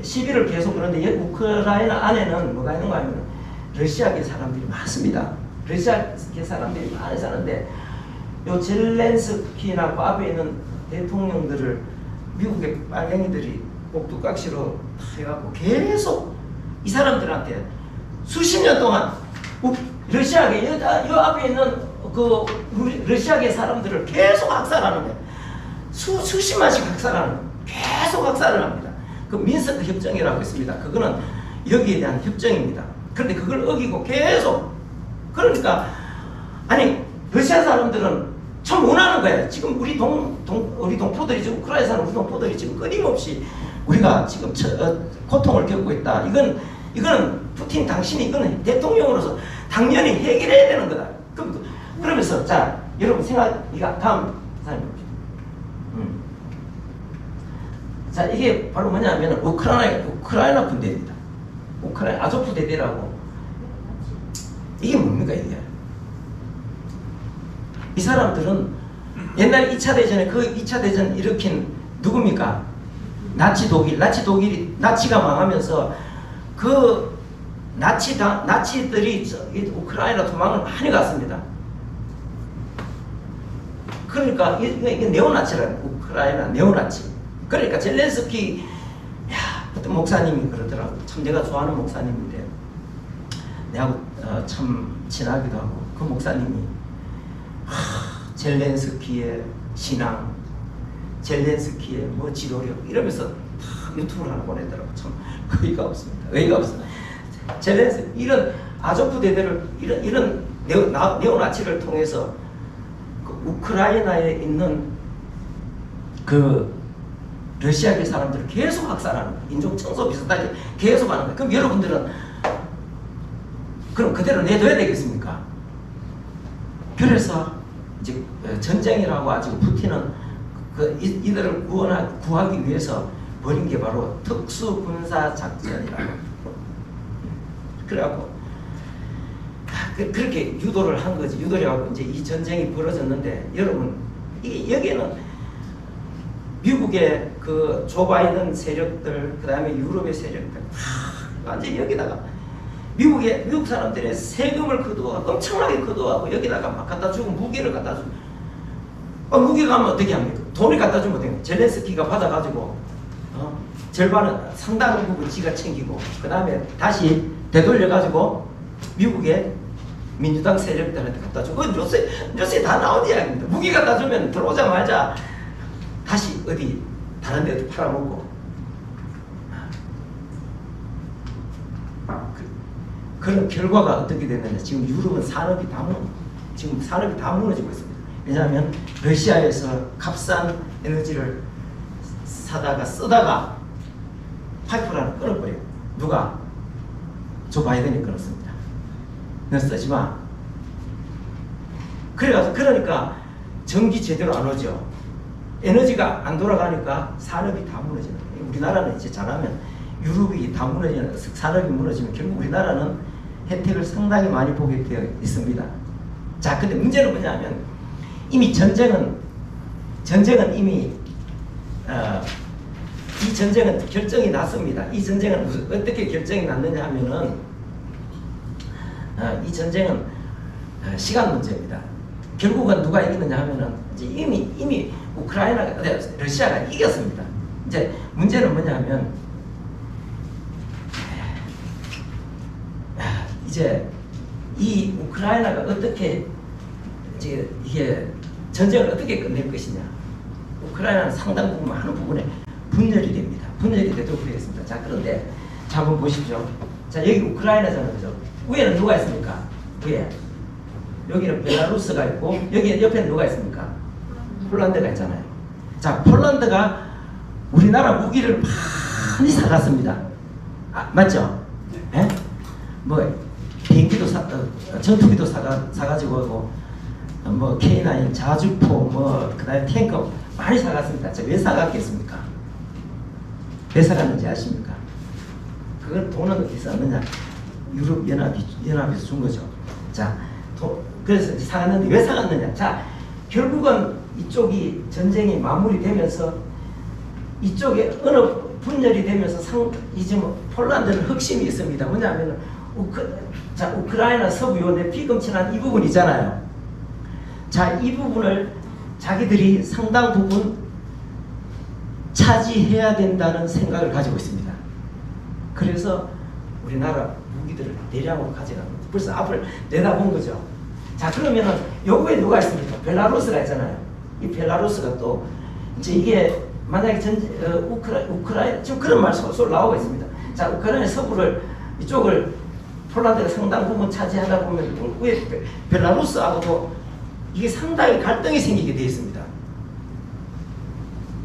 시비를 계속 그런데 우크라이나 안에는 뭐가 있는가 하면 러시아계 사람들이 많습니다. 러시아계 사람들이 많이 사는데 요 젤렌스키나 그 앞에 있는 대통령들을 미국의 빨갱이들이 꼭두각시로 해갖고 계속 이 사람들한테 수십 년 동안 러시아계 요 앞에 있는 그 러시아계 사람들을 계속 학살하는 거예요. 수십만씩 학살하는 거예요. 계속 학살을 합니다. 그 민스크 협정이라고 있습니다. 그거는 여기에 대한 협정입니다. 그런데 그걸 어기고 계속 그러니까 아니 러시아 사람들은 참 원하는 거예요. 지금 우리 동포들이 지금 우크라이나 사는 우리 동포들이 지금 끊임없이 우리가 지금 고통을 겪고 있다. 이거는 푸틴 당신이 이거는 대통령으로서 당연히 해결해야 되는 거다. 그러면서 자 여러분 이거 다음 사람님 자 이게 바로 뭐냐면 우크라이나 군대입니다. 우크라이나 아조프 대대라고 이게 뭡니까 이게? 이 사람들은 옛날 2차 대전에 그 2차 대전 일으킨 누굽니까? 나치가 망하면서 그 나치들이 우크라이나 도망을 많이 갔습니다. 그러니까 이게 네오나치라는 우크라이나 네오나치. 그러니까 젤렌스키 어떤 목사님이 그러더라고. 참 내가 좋아하는 목사님인데 내하고 참 친하기도 하고 그 목사님이 젤렌스키의 신앙, 젤렌스키의 지도력 이러면서 유튜브를 하나 보내더라고. 참 의의가 없습니다. 의의가 없습니다. 이런 아조프 대대를 이런 네오나치를 통해서 그 우크라이나에 있는 그 러시아계 사람들을 계속 학살하는 거예요. 인종 청소 비슷하게 계속 하는 거예요. 그럼 여러분들은 그럼 그대로 내둬야 되겠습니까? 그래서 이제 전쟁이라고 아직 푸틴은 이들을 구하기 위해서 벌인 게 바로 특수군사작전이라고. 그래갖고 그렇게 유도를 한 거지. 유도를 하고 이제 이 전쟁이 벌어졌는데 여러분 여기에는 미국의 그 조 바이든 세력들 그 다음에 유럽의 세력들 완전히 여기다가 미국 사람들의 세금을 거두어가고 엄청나게 거두어가고 여기다가 막 갖다 주고 무기를 갖다 주고 무기 가면 어떻게 합니까? 돈을 갖다 주면 어떻게 합니까? 젤렌스키가 받아가지고 절반은 상당 부분 지가 챙기고 그 다음에 다시 되돌려가지고 미국의 민주당 세력들한테 갖다 주고 요새 다 나온 이야기입니다. 무기 갖다 주면 들어오자마자 다시 어디 다른 데도 팔아먹고 그런 결과가 어떻게 됐느냐. 지금 유럽은 산업이 다 무너지고 있습니다. 왜냐하면 러시아에서 값싼 에너지를 쓰다가 파이프라인을 끊어버려요. 누가? 조 바이든이 끊었습니다. 너 쓰지 마. 그러니까 전기 제대로 안 오죠. 에너지가 안 돌아가니까 산업이 다 무너지는 거예요. 우리나라는 이제 잘하면 유럽이 다 무너지는 산업이 무너지면 결국 우리나라는 혜택을 상당히 많이 보게 되어 있습니다. 자, 근데 문제는 뭐냐면 이미 전쟁은 이미 이 전쟁은 결정이 났습니다. 이 전쟁은 어떻게 결정이 났느냐 하면은 이 전쟁은 시간 문제입니다. 결국은 누가 이기느냐 하면은 이제 이미 우크라이나가 러시아가 이겼습니다. 이제 문제는 뭐냐면 이제 이 우크라이나가 어떻게 이제 이게 전쟁을 어떻게 끝낼 것이냐. 우크라이나는 상당 부분 많은 부분에 분열이 됩니다. 분열이 되도록 되겠습니다. 자, 그런데 자, 한번 보십시오. 자, 여기 우크라이나잖아요. 그죠? 위에는 누가 있습니까? 위에. 여기는 벨라루스가 있고, 여기 옆에는 누가 있습니까? 폴란드가 있잖아요. 자, 폴란드가 우리나라 무기를 많이 사갔습니다. 맞죠? 예? 뭐, 비행기도 전투기도 사가지고 하고, 뭐, K9, 자주포, 뭐, 그 다음에 탱크 많이 사갔습니다. 자, 왜 사갔겠습니까? 왜 사갔는지 아십니까? 그걸 돈은 어디서 썼느냐? 유럽연합에서 준 거죠. 자, 그래서 사갔는데 왜 사갔느냐? 자, 결국은 이쪽이 전쟁이 마무리되면서 이쪽에 어느 분열이 되면서 이제 뭐 폴란드는核심이 있습니다. 뭐냐면 우크라이나 서부 요 내피금칠한 이 부분 있잖아요. 자, 이 부분을 자기들이 상당 부분 차지해야 된다는 생각을 가지고 있습니다. 그래서 우리나라 무기들을 대량으로 가져갑니다. 벌써 앞을 내다본 거죠. 자, 그러면은 요거에 누가 있습니까? 벨라루스가 있잖아요. 이 벨라루스가 또 이제 이게 만약에 우크라이나 지금 그런 말 솔솔 나오고 있습니다. 자, 우크라이나 서부를 이쪽을 폴란드가 상당 부분 차지하다 보면 왜 벨라루스하고도 이게 상당히 갈등이 생기게 되어 있습니다.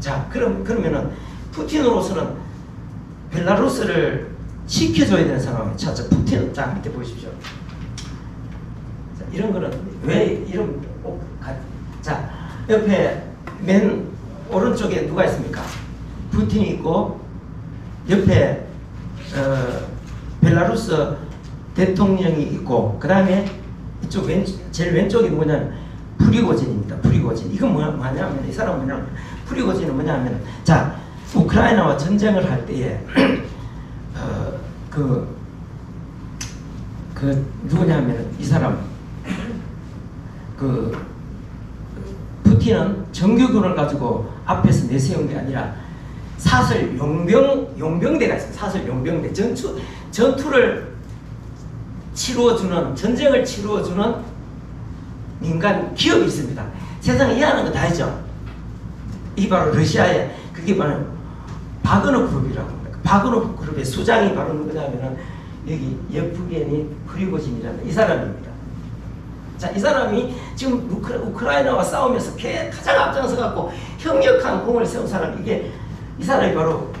자, 그러면은 푸틴으로서는 벨라루스를 지켜줘야 되는 상황이에요. 자, 푸틴, 자, 밑에 보십시오. 자, 이런 거는 왜 이런, 자, 옆에 맨 오른쪽에 누가 있습니까? 푸틴이 있고, 옆에, 벨라루스 대통령이 있고, 그 다음에 이쪽 제일 왼쪽이 뭐냐면, 프리고진입니다. 프리고진. 이건 뭐냐면, 이 사람은 뭐냐면, 프리고진은 뭐냐면, 자, 우크라이나와 전쟁을 할 때에, 누구냐면, 이 사람, 푸틴은 정규군을 가지고 앞에서 내세운 게 아니라, 사설 용병대가 있어요. 사설 용병대. 전투를 치루어주는, 전쟁을 치루어주는 민간 기업이 있습니다. 세상에 이해하는 거 다 있죠? 이 바로 러시아의, 그게 바로 바그너 그룹이라고 합니다. 바그너 그룹의 수장이 바로 누구냐면은 여기 예프게니 프리고진이라는 이 사람입니다. 자, 이 사람이 지금 우크라이나와 싸우면서 가장 앞장서 갖고 협력한 공을 세운 사람, 이 사람이 바로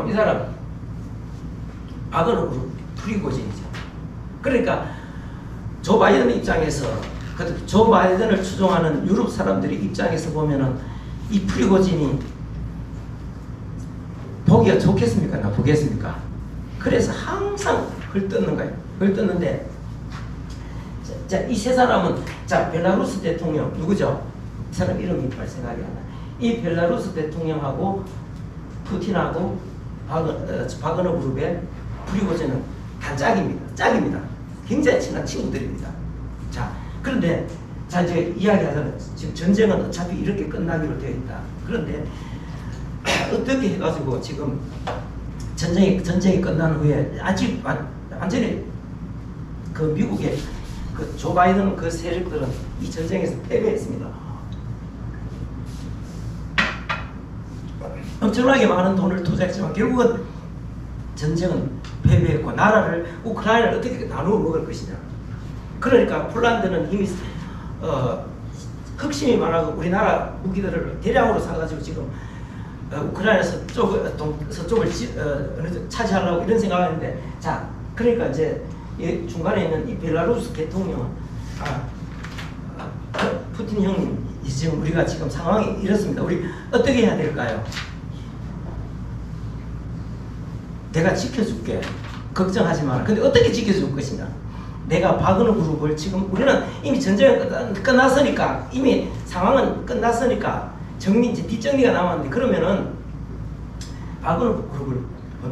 이 사람 바그너 그룹 프리고진이죠. 그러니까 조 바이든 입장에서, 조 바이든을 추종하는 유럽 사람들의 입장에서 보면은 이 프리고진이 보기가 좋겠습니까? 나 보겠습니까? 그래서 항상 헐뜯는 거예요. 헐뜯는데, 자, 이 세 사람은, 자, 벨라루스 대통령, 누구죠? 이 사람 이름이 발 생각이 안 나. 이 벨라루스 대통령하고 푸틴하고 바그너 그룹의 프리고진은 다 짝입니다. 굉장히 친한 친구들입니다. 자, 그런데, 자, 이제 이야기하자면, 지금 전쟁은 어차피 이렇게 끝나기로 되어 있다. 그런데, 어떻게 해가지고 지금 전쟁이 끝난 후에 아직 완전히 미국의 조 바이든 세력들은 이 전쟁에서 패배했습니다. 엄청나게 많은 돈을 투자했지만 결국은 전쟁은 패배했고 우크라이나를 어떻게 나누어 먹을 것이냐. 그러니까 폴란드는 이미核심이 많아서 우리나라 무기들을 대량으로 사가지고 지금 우크라이나 서쪽을 차지하려고 이런 생각하는데, 자, 그러니까 이제 중간에 있는 이 벨라루스 대통령은 푸틴 형님, 지금 우리가 지금 상황이 이렇습니다. 우리 어떻게 해야 될까요? 내가 지켜줄게. 걱정하지 마라. 근데 어떻게 지켜줄 것이냐? 내가 바그너 그룹을 지금 우리는 이미 전쟁이 끝났으니까 이미 상황은 끝났으니까 정리 이제 뒷정리가 남았는데 그러면은 바그너 그룹을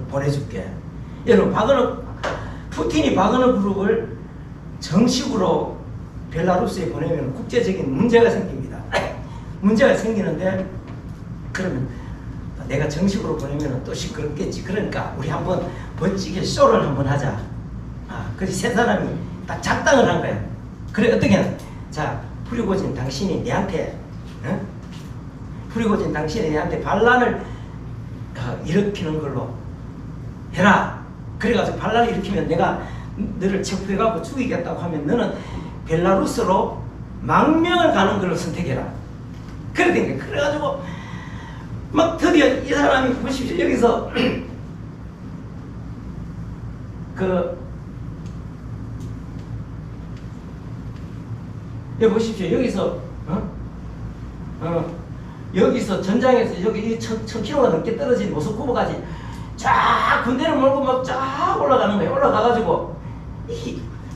보내줄게. 여러분 푸틴이 바그너 그룹을 정식으로 벨라루스에 보내면 국제적인 문제가 생깁니다. 문제가 생기는데 그러면 내가 정식으로 보내면 또 시끄럽겠지. 그러니까 우리 한번 멋지게 쇼를 한번 하자. 그래서 세 사람이 딱 작당을 한 거야. 그래 어떻게 하냐? 자, 프리고진 당신이 내한테 프리고진 당신이 내한테 반란을 일으키는 걸로 해라. 그래가지고 반란을 일으키면 내가 너를 체포해가지고 죽이겠다고 하면 너는 벨라루스로 망명을 가는 걸로 선택해라. 그러니까 그래가지고 막 드디어 이 사람이 보십시오. 여기서 여기 보십시오. 여기서 여기서 전장에서 여기 1000km가 넘게 떨어진 모스크바까지 쫙 군대를 몰고 막 쫙 올라가는 거예요. 올라가가지고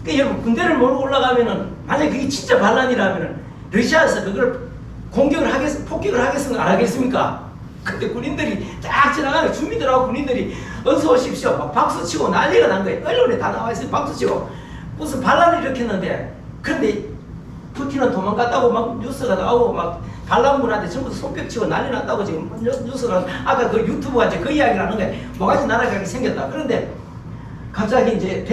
여러분 군대를 몰고 올라가면은 만약에 그게 진짜 반란이라면은 러시아에서 그걸 폭격을 하겠습니까? 안 하겠습니까? 근데 군인들이 쫙 지나가는 주민들하고 군인들이 어서 오십시오 막 박수치고 난리가 난 거예요. 언론에 다 나와 있어요. 박수치고 무슨 반란을 일으켰는데 그런데 푸틴은 도망갔다고 막 뉴스가 나오고 막 반란군한테 전부 손뼉치고 난리 났다고 지금 뉴스가 아까 그 유튜브가 이제 그 이야기를 하는 거예요. 뭐가지 날아가게 생겼다. 그런데 갑자기 이제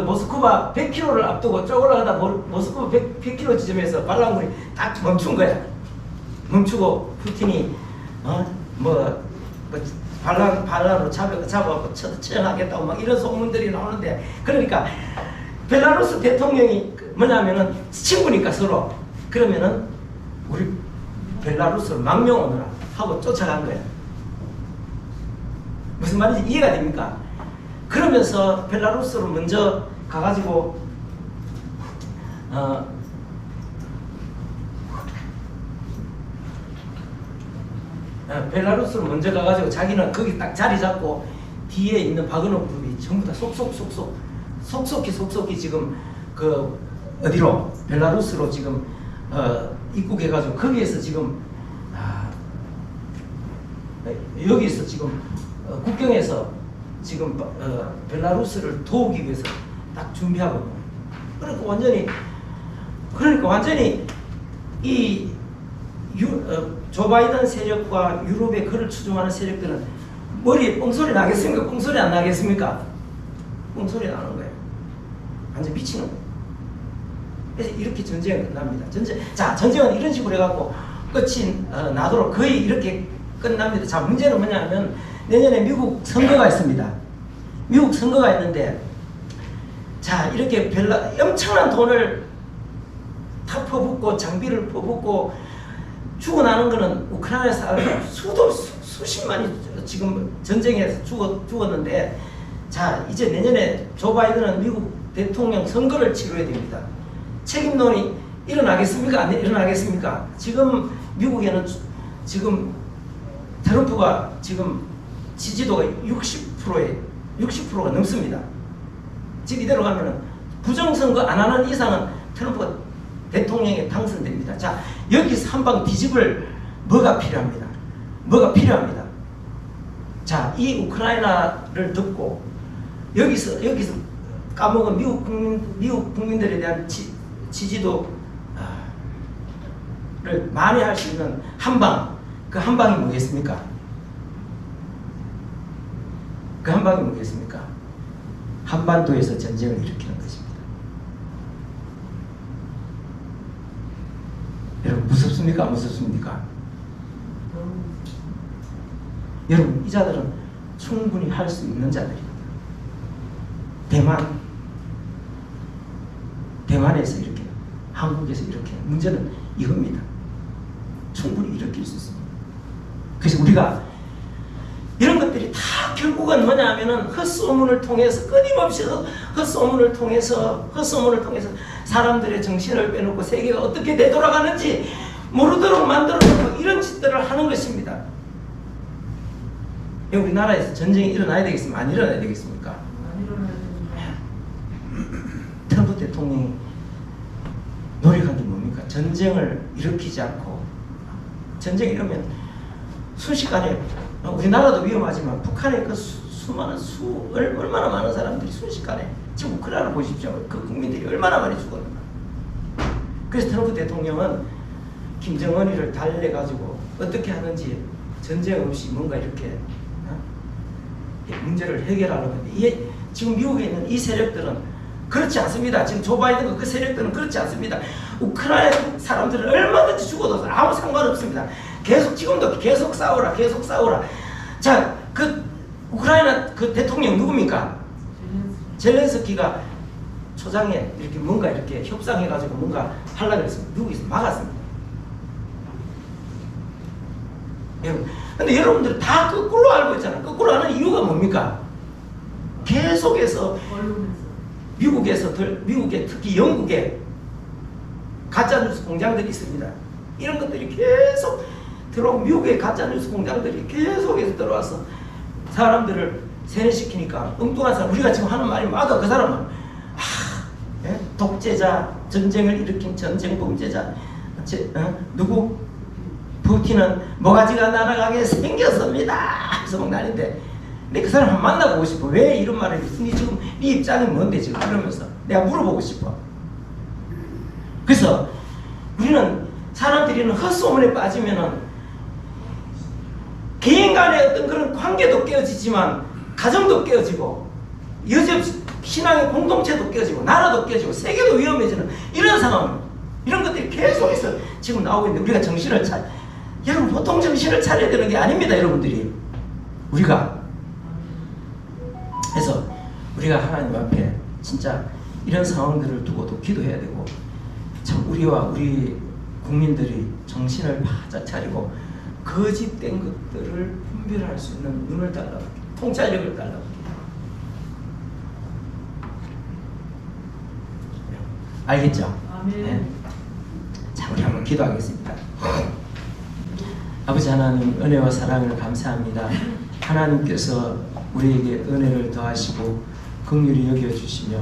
모스크바 100km를 앞두고 쭉 올라가다 모스크바 100km 지점에서 반란군이 딱 멈춘 거야. 멈추고 푸틴이 반란으로 잡아갖고 처형하겠다고 막 이런 소문들이 나오는데 그러니까 벨라루스 대통령이 뭐냐면은 친구니까 서로 그러면은 우리 벨라루스로 망명 오느라 하고 쫓아간 거야. 무슨 말인지 이해가 됩니까? 그러면서 벨라루스로 먼저 가가지고 벨라루스로 먼저 가가지고 자기는 거기 딱 자리 잡고 뒤에 있는 바그너 그룹이 전부 다 속속히 지금 그 어디로 벨라루스로 지금 입국해가지고 거기에서 지금 여기서 지금 국경에서 지금 벨라루스를 도우기 위해서 딱 준비하고 그러니까 완전히 이 조 바이든 세력과 유럽의 그를 추종하는 세력들은 머리에 뻥소리 나겠습니까? 뻥소리 안 나겠습니까? 뻥소리 나는 거예요. 완전 미치는 거예요. 그래서 이렇게 전쟁은 끝납니다. 전쟁은 이런 식으로 해갖고 끝이 나도록 거의 이렇게 끝납니다. 자, 문제는 뭐냐면 내년에 미국 선거가 있습니다. 미국 선거가 있는데 자, 이렇게 엄청난 돈을 다 퍼붓고 장비를 퍼붓고 죽어나는 거는 우크라이나 사람 수십만이 지금 전쟁에서 죽었는데 자, 이제 내년에 조 바이든은 미국 대통령 선거를 치러야 됩니다. 책임론이 일어나겠습니까? 안 일어나겠습니까? 지금 미국에는 지금 트럼프가 지금 지지도가 60%가 넘습니다. 지금 이대로 가면은 부정선거 안 하는 이상은 트럼프가 대통령에 당선됩니다. 자, 여기서 한 방 뒤집을 뭐가 필요합니다. 자, 이 우크라이나를 듣고 여기서 까먹은 미국 국민들에 대한 지지도를 만회할 수 있는 한 방, 그 한 방이 뭐겠습니까? 한반도에서 전쟁을 일으키는 것입니다. 여러분 무섭습니까? 안 무섭습니까? 여러분 이 자들은 충분히 할 수 있는 자들입니다. 대만에서 이렇게, 한국에서 이렇게, 문제는 이겁니다. 충분히 일으킬 수 있습니다. 그래서 우리가 이런 것들이 다 결국은 뭐냐 하면은 헛소문을 통해서 끊임없이 헛소문을 통해서 사람들의 정신을 빼놓고 세계가 어떻게 되돌아가는지 모르도록 만들어놓고 이런 짓들을 하는 것입니다. 우리나라에서 전쟁이 일어나야 되겠습니까? 안 일어나야 되겠습니까? 안 일어나야 됩니다. 트럼프 대통령이 노력한 게 뭡니까? 전쟁을 일으키지 않고, 전쟁 이러면 순식간에, 우리나라도 위험하지만 북한의 그 수많은 얼마나 많은 사람들이 순식간에, 지금 우크라이나 보십시오. 그 국민들이 얼마나 많이 죽었는가. 그래서 트럼프 대통령은 김정은이를 달래가지고 어떻게 하는지 전쟁 없이 뭔가 이렇게 문제를 해결하는 건데, 이게 지금 미국에 있는 이 세력들은 그렇지 않습니다. 지금 조 바이든과 그 세력들은 그렇지 않습니다. 우크라이나 사람들은 얼마든지 죽어도 아무 상관없습니다. 계속 지금도 계속 싸우라, 계속 싸우라. 자, 그 우크라이나 그 대통령 누굽니까? 젤렌스키가 초장에 이렇게 뭔가 이렇게 협상해가지고 뭔가 하려고 했습니다. 미국에서 막았습니다. 근데 여러분들 다 거꾸로 알고 있잖아요. 거꾸로 아는 이유가 뭡니까? 계속해서 미국에 특히 영국에 가짜뉴스 공장들이 있습니다. 이런 것들이 계속 들어오고, 미국의 가짜뉴스 공장들이 계속해서 들어와서 사람들을 세뇌시키니까 엉뚱한 사람, 우리가 지금 하는 말이 맞아. 그 사람은 독재자, 전쟁을 일으킨 전쟁 범죄자, 누구? 푸틴은 모가지가 날아가게 생겼습니다. 그래서 막 난리인데, 근데 그 사람을 만나보고 싶어. 왜 이런 말을 했니? 지금 네 입장이 뭔데 지금 그러면서 내가 물어보고 싶어. 그래서 우리는 사람들이는 헛소문에 빠지면은 개인 간의 어떤 그런 관계도 깨어지지만 가정도 깨어지고 여지없이 신앙의 공동체도 깨어지고 나라도 깨어지고 세계도 위험해지는 이런 상황, 이런 것들이 계속해서 지금 나오고 있는데, 우리가 정신을 여러분 보통 정신을 차려야 되는 게 아닙니다. 여러분들이 그래서 우리가 하나님 앞에 진짜 이런 상황들을 두고도 기도해야 되고, 참 우리와 우리 국민들이 정신을 바짝 차리고 거짓된 것들을 분별할 수 있는 눈을 달라고, 통찰력을 달라고. 알겠죠? 네. 자, 우리 한번 기도하겠습니다. 아버지 하나님, 은혜와 사랑을 감사합니다. 하나님께서 우리에게 은혜를 더하시고 긍휼히 여겨주시며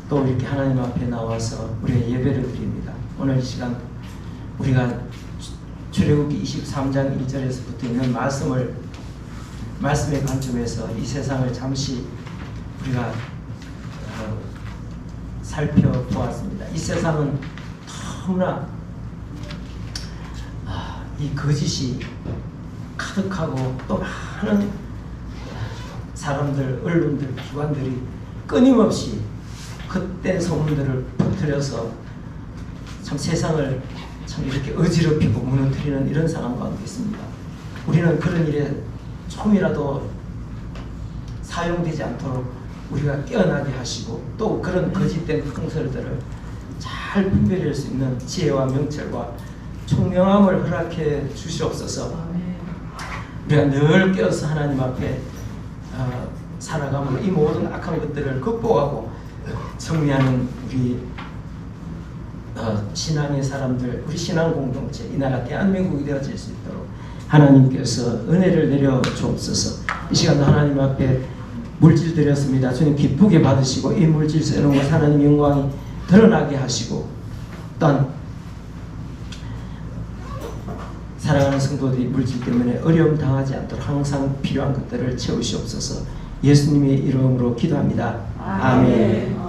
또 이렇게 하나님 앞에 나와서 우리가 예배를 드립니다. 오늘 이 시간 우리가 출애굽기 23장 1절에서부터 있는 말씀의 관점에서 이 세상을 잠시 우리가 살펴보았습니다. 이 세상은 너무나 이 거짓이 가득하고 또 많은 사람들, 언론들, 기관들이 끊임없이 헛된 소문들을 퍼뜨려서 참 세상을 참 이렇게 어지럽히고 무너뜨리는 이런 상황 가운데 있습니다. 우리는 그런 일에 조금이라도 사용되지 않도록 우리가 깨어나게 하시고 또 그런 거짓된 풍설들을 잘 분별할 수 있는 지혜와 명철과 총명함을 허락해 주시옵소서. 우리가 늘 깨어서 하나님 앞에 살아감으로 이 모든 악한 것들을 극복하고 승리하는 우리 신앙의 사람들, 우리 신앙 공동체, 이 나라 대한민국이 되어질 수 있도록 하나님께서 은혜를 내려 주옵소서. 이 시간도 하나님 앞에 물질 드렸습니다. 주님 기쁘게 받으시고 이 물질 쓰는 것 하나님 영광이 드러나게 하시고, 또한 사랑하는 성도들이 물질 때문에 어려움 당하지 않도록 항상 필요한 것들을 채우시옵소서. 예수님의 이름으로 기도합니다. 아멘.